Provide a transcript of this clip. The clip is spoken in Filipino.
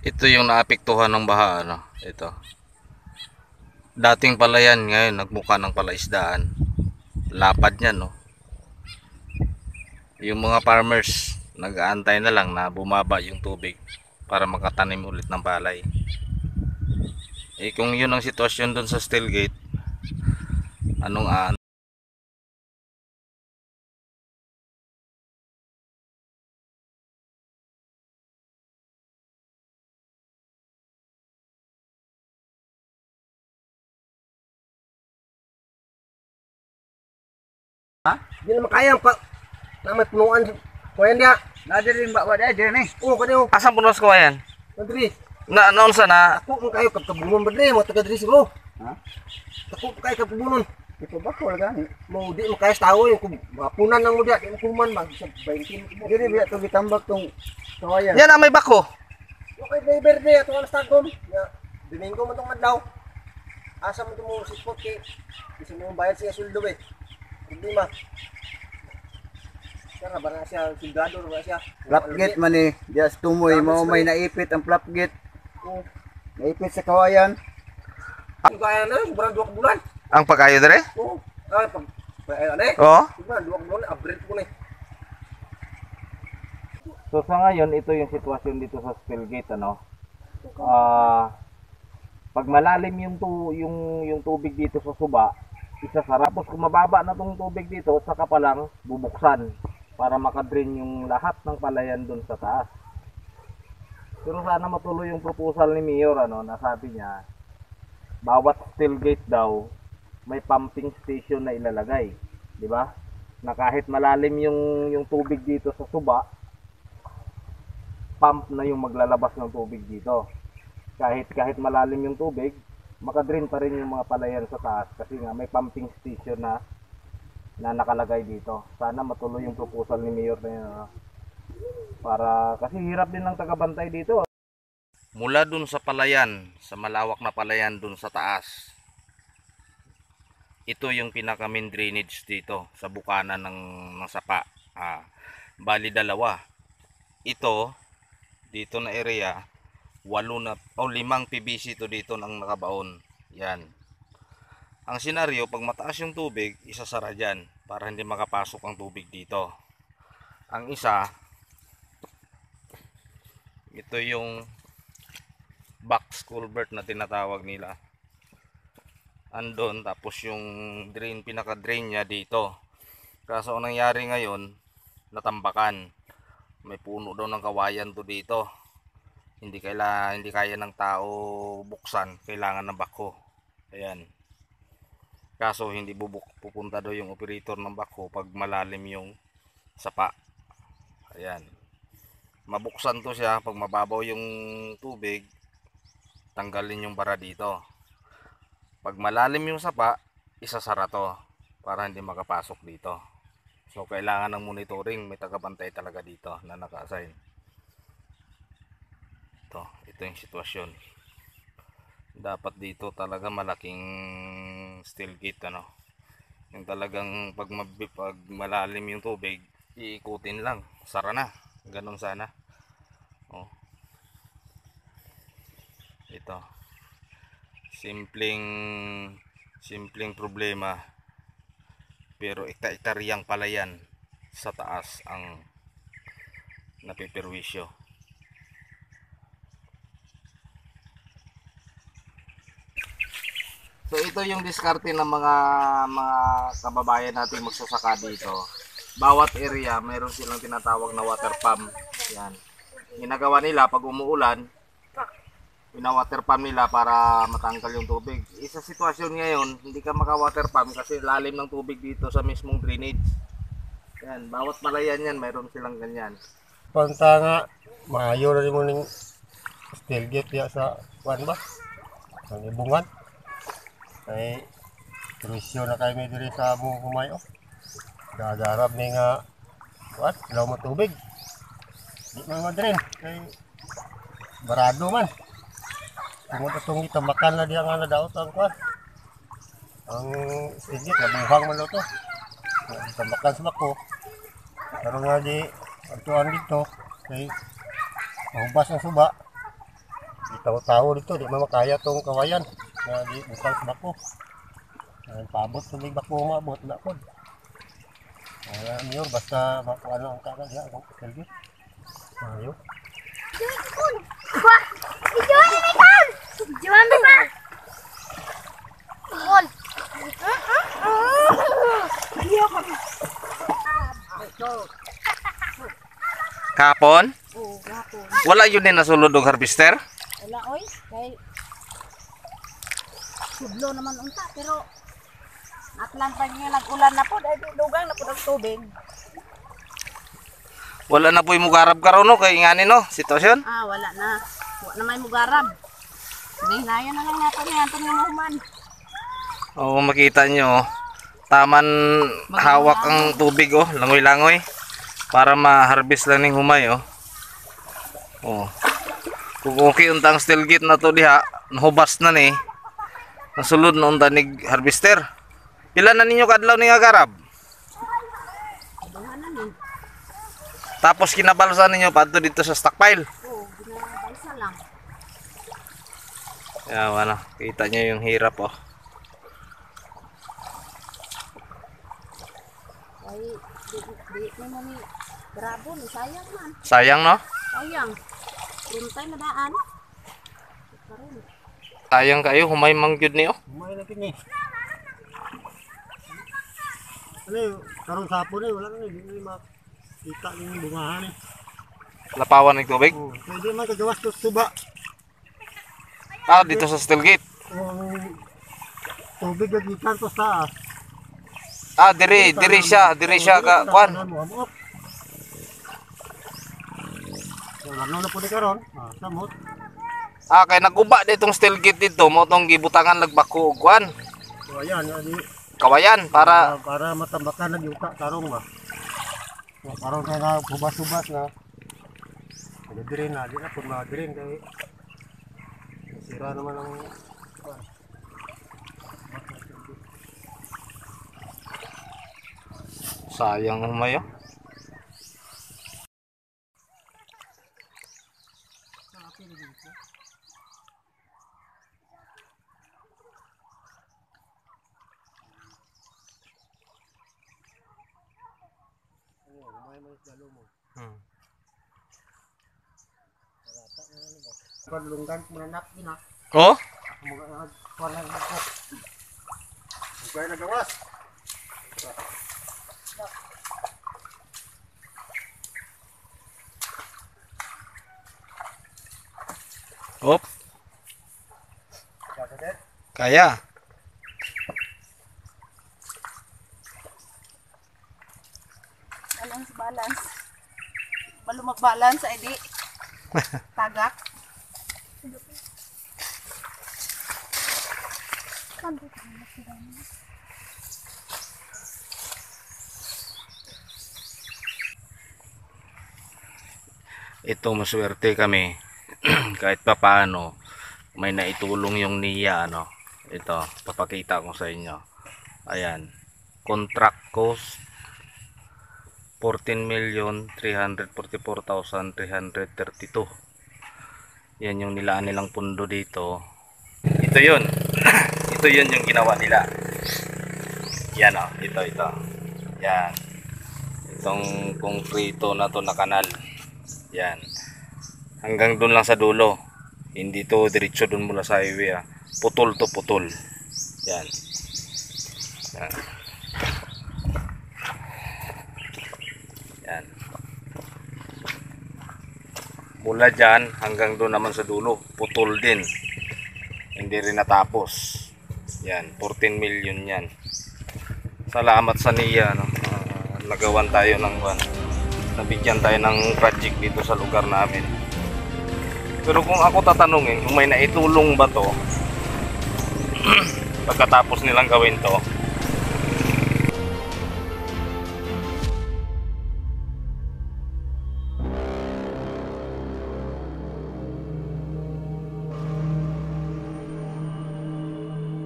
Ito yung naapektuhan ng baha, ano. Ito. Dating palayan, ngayon nagmukha ng palaisdaan. Lapad niyan, no. Yung mga farmers nag-aantay na lang na bumaba yung tubig para makatanim ulit ng palay. Eh kung yun ang sitwasyon doon sa steel gate, anong Di naman kaya pa na may punuan ko yan dia. Nadirin ba dia dyan eh? Oo, kanyo. Asa punos ko yan? Madri. Na noon sa na Ako mo kayo kapkabunon badri mo taga diri siguro. Ha? Ako kayo kapkabunon. Ito ba ko gani? Mo di mo kaya tawo yung mapunan lang mo dia, di mo kuman mag sa 20 mo. Diri biya to gitambak tong kawayan. yan ang may bako. Okay, driver di ato alas tagom. Ya, Domingo man tong adlaw. Asa mo mo sipot kay isa mo bayad siya suldo eh. Problema. Sara ba na siya sundado ba siya? Flapgate man eh. Diya sa tumoy mao may naipit ang flapgate. Naipit sa kawayan. Ang kaya na, sobrang 2 bulan. Ang pagkayo dire? Oo. Ay, ano eh? Oo. Sobrang 2 bulan, upgrade ko na eh. So sa ngayon, ito yung sitwasyon dito sa steel gate, ano. Pag malalim yung tubig dito sa suba, isasara. Tapos kung mababa na tong tubig dito, saka pa lang bubuksan para makadrain yung lahat ng palayan dun sa taas. Pero sana matuloy yung proposal ni Mayor, ano, na sabi niya, bawat steel gate daw may pumping station na ilalagay, di ba? Na kahit malalim yung tubig dito sa suba, pump na yung maglalabas ng tubig dito. Kahit malalim yung tubig, makadrain pa rin yung mga palayan sa taas kasi nga may pumping station na nakalagay dito. Sana matuloy yung proposal ni Mayor na yun, para kasi hirap din ng tagabantay dito. Mula dun sa palayan, sa malawak na palayan dun sa taas, ito yung pinaka main drainage dito sa bukanan ng sapa. Bali dalawa. Ito dito na area, 5 PVC to dito nang nakabaon. Yan. Ang senaryo, pag mataas yung tubig, isasara dyan para hindi makapasok ang tubig dito. Ang isa, ito yung box culvert na tinatawag nila. Andon, tapos yung drain, pinaka drain niya dito. Kaso ang nangyari ngayon, natambakan. May puno daw ng kawayan to dito. Hindi kaya ng tao buksan, kailangan ng bako. Ayan. Kaso hindi pupunta daw yung operator ng bako pag malalim yung sapa. Ayan. Mabuksan to siya pag mababaw yung tubig, tanggalin yung bara dito. Pag malalim yung sapa, isasara to para hindi makapasok dito. So kailangan ng monitoring, may tagabantay talaga dito na naka-assign. Ito yung sitwasyon. Dapat dito talaga malaking steel gate, ano. Yung talagang pag malalim yung tubig, iikutin lang, sara na. Ganun sana. Oh. Ito. Simpleng problema. Pero ita-itaryang palayan sa taas ang napiperwisyo. So ito yung diskarte ng mga kababayan natin magsasaka dito. Bawat area mayroon silang tinatawag na water pump. Yan. Ginagawa nila pag umuulan, water pump nila para matanggal yung tubig. Isa sitwasyon ngayon, hindi ka maka-water pump kasi lalim ng tubig dito sa mismong drainage. Yan, bawat palayan yan, mayroon silang ganyan. Panta nga, maayo na rin mo ng steel gate ya sa kuan ba? Ang ibungan. Ay, turisyo na kayo may diri sa buong kumayo. Gagarap ni nga, what? Ilaw mo tubig. Di man madrin. Kay barado man. Kung itong itambakan na diya nga na daot ang kuan. Ang steel gate, nabuhang man daw to. Itambakan sa bako. Pero nga di, agtuan dito. Kay mahubas ang suba. tawo-tawo dito, di mamakaya tong kawayan. Na di butang sa bako. Paabot tubig bako maabot na po. Mayor, basta bako ano ang kaka diya, ang selgi. Mayo. Wah, ijuan ni kan. Ijuan ni pa. Kon. Iyo ka. Kapon? Oh, gapo. Wala yun din nasulod og harvester? Wala oy, kay sudlo naman unta pero atlan pa niya nag-ulan na po dahil dugang na po ng tubig. Wala na po yung mugarab karon no kay ngani no sitwasyon. Ah, wala na. Wala na may mugarab. Hinayan na lang natin yan itong namuhuman. Oo, makita nyo taman hawak ang tubig oh, langoy-langoy para ma-harvest lang ning humay oh. Oh. Kung okay untang steel gate na to diha, nahubas na ni. Nasulod na unta nig harvester. Pila na ninyo kadlaw ni nga garab? Duha na ni. Tapos kinabalsa ninyo padto dito sa stockpile. Oo, ginabalsa lang. Ya, wala. Kita nyo yung hirap oh. Ay, di mo ni grabo ni sayang man. Sayang no? Sayang. Untay na daan. Karon. Sayang kayo humay mangyud ni oh. Umay na kini. Ano, karong sapon eh, wala na di makita yung bungahan eh. Lapawan ng tubig. Oh, pwede man kagawas to tuba. Ah, dito sa steel gate. Ang tubig na gikan to sa Ah, diri siya ka kwan. Ano na po di karon? Samot. Ah, kay naguba ditong steel gate dito mo tong gibutangan lagbako og kwan. So ayan, adi Kawayan para para matambakan na yuta tarong ba. So, karon kay na hubas-hubas na. Diri na, di na pud madiri kay sira naman ang sayang humay oh. Hmm. Lunggan menanak ina. Oh? Mga kuan lang ko. Kaya nagawas. Op. Kaya. Balance, balance. Balo mag-balance ay di. Tagak. Ito maswerte kami kahit pa paano may naitulong yung niya ano. Ito, papakita ko sa inyo. Ayan. Contract cost 14,344,332. Yan yung nilaan nilang pundo dito. Ito yun. Ito yun yung ginawa nila. Yan o. Ito. Yan. Itong konkrito na to na kanal. Yan. Hanggang doon lang sa dulo. Hindi to diretso doon mula sa highway. Putol to putol. Yan. Yan. Yan. Mula dyan hanggang doon naman sa dulo. Putol din. Hindi rin natapos. Yan. 14 million yan. Salamat sa NIA. No? Nagawan tayo ng nabigyan tayo ng project dito sa lugar namin. Pero kung ako tatanungin kung may naitulong ba to pagkatapos nilang gawin to,